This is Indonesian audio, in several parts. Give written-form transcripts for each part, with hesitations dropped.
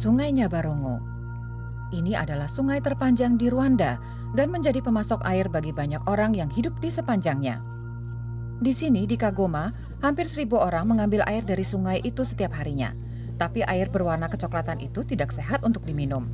Sungai Nyabarongo. Ini adalah sungai terpanjang di Rwanda dan menjadi pemasok air bagi banyak orang yang hidup di sepanjangnya. Di sini, di Kagoma, hampir 1.000 orang mengambil air dari sungai itu setiap harinya. Tapi air berwarna kecoklatan itu tidak sehat untuk diminum.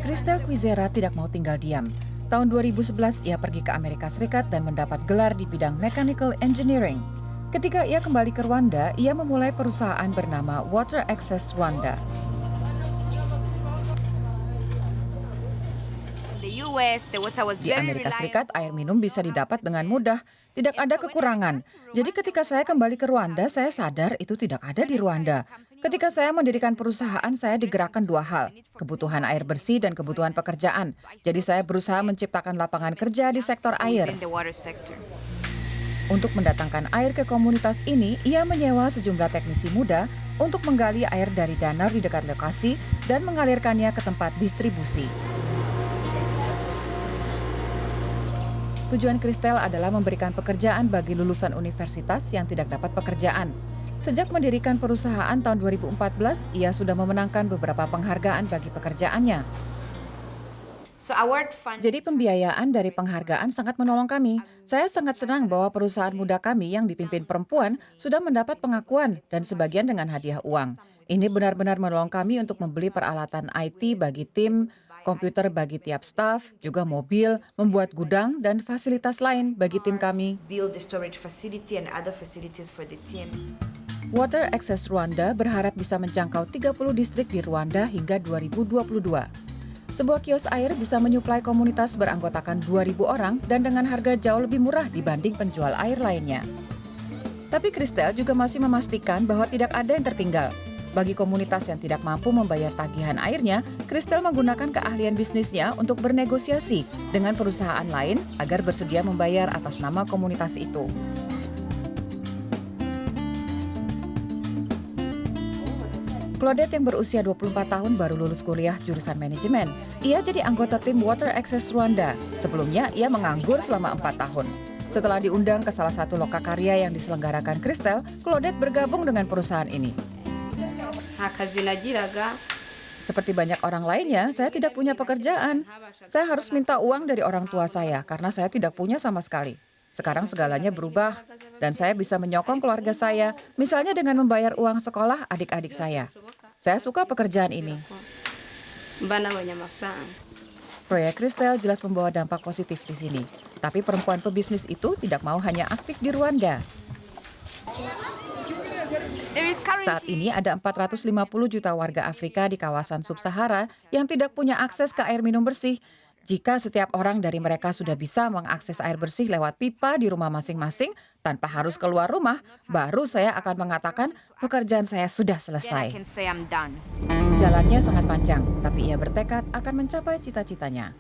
Christelle Quizera tidak mau tinggal diam. Tahun 2011 ia pergi ke Amerika Serikat dan mendapat gelar di bidang mechanical engineering. Ketika ia kembali ke Rwanda, ia memulai perusahaan bernama Water Access Rwanda. Di Amerika Serikat, air minum bisa didapat dengan mudah, tidak ada kekurangan. Jadi ketika saya kembali ke Rwanda, saya sadar itu tidak ada di Rwanda. Ketika saya mendirikan perusahaan, saya digerakkan dua hal, kebutuhan air bersih dan kebutuhan pekerjaan. Jadi saya berusaha menciptakan lapangan kerja di sektor air. Untuk mendatangkan air ke komunitas ini, ia menyewa sejumlah teknisi muda untuk menggali air dari danau di dekat lokasi dan mengalirkannya ke tempat distribusi. Tujuan Christelle adalah memberikan pekerjaan bagi lulusan universitas yang tidak dapat pekerjaan. Sejak mendirikan perusahaan tahun 2014, ia sudah memenangkan beberapa penghargaan bagi pekerjaannya. Jadi pembiayaan dari penghargaan sangat menolong kami. Saya sangat senang bahwa perusahaan muda kami yang dipimpin perempuan sudah mendapat pengakuan dan sebagian dengan hadiah uang. Ini benar-benar menolong kami untuk membeli peralatan IT bagi tim, komputer bagi tiap staf, juga mobil, membuat gudang, dan fasilitas lain bagi tim kami. Water Access Rwanda berharap bisa menjangkau 30 distrik di Rwanda hingga 2022. Sebuah kios air bisa menyuplai komunitas beranggotakan 2.000 orang dan dengan harga jauh lebih murah dibanding penjual air lainnya. Tapi Christelle juga masih memastikan bahwa tidak ada yang tertinggal. Bagi komunitas yang tidak mampu membayar tagihan airnya, Christelle menggunakan keahlian bisnisnya untuk bernegosiasi dengan perusahaan lain agar bersedia membayar atas nama komunitas itu. Claudette yang berusia 24 tahun baru lulus kuliah jurusan manajemen. Ia jadi anggota tim Water Access Rwanda. Sebelumnya, ia menganggur selama 4 tahun. Setelah diundang ke salah satu lokakarya yang diselenggarakan Christelle, Claudette bergabung dengan perusahaan ini. Seperti banyak orang lainnya, saya tidak punya pekerjaan. Saya harus minta uang dari orang tua saya karena saya tidak punya sama sekali. Sekarang segalanya berubah dan saya bisa menyokong keluarga saya, misalnya dengan membayar uang sekolah adik-adik saya. Saya suka pekerjaan ini. Proyek Christelle jelas membawa dampak positif di sini. Tapi perempuan pebisnis itu tidak mau hanya aktif di Rwanda. Saat ini ada 450 juta warga Afrika di kawasan Sub-Sahara yang tidak punya akses ke air minum bersih. Jika setiap orang dari mereka sudah bisa mengakses air bersih lewat pipa di rumah masing-masing tanpa harus keluar rumah, baru saya akan mengatakan pekerjaan saya sudah selesai. Jalannya sangat panjang, tapi ia bertekad akan mencapai cita-citanya.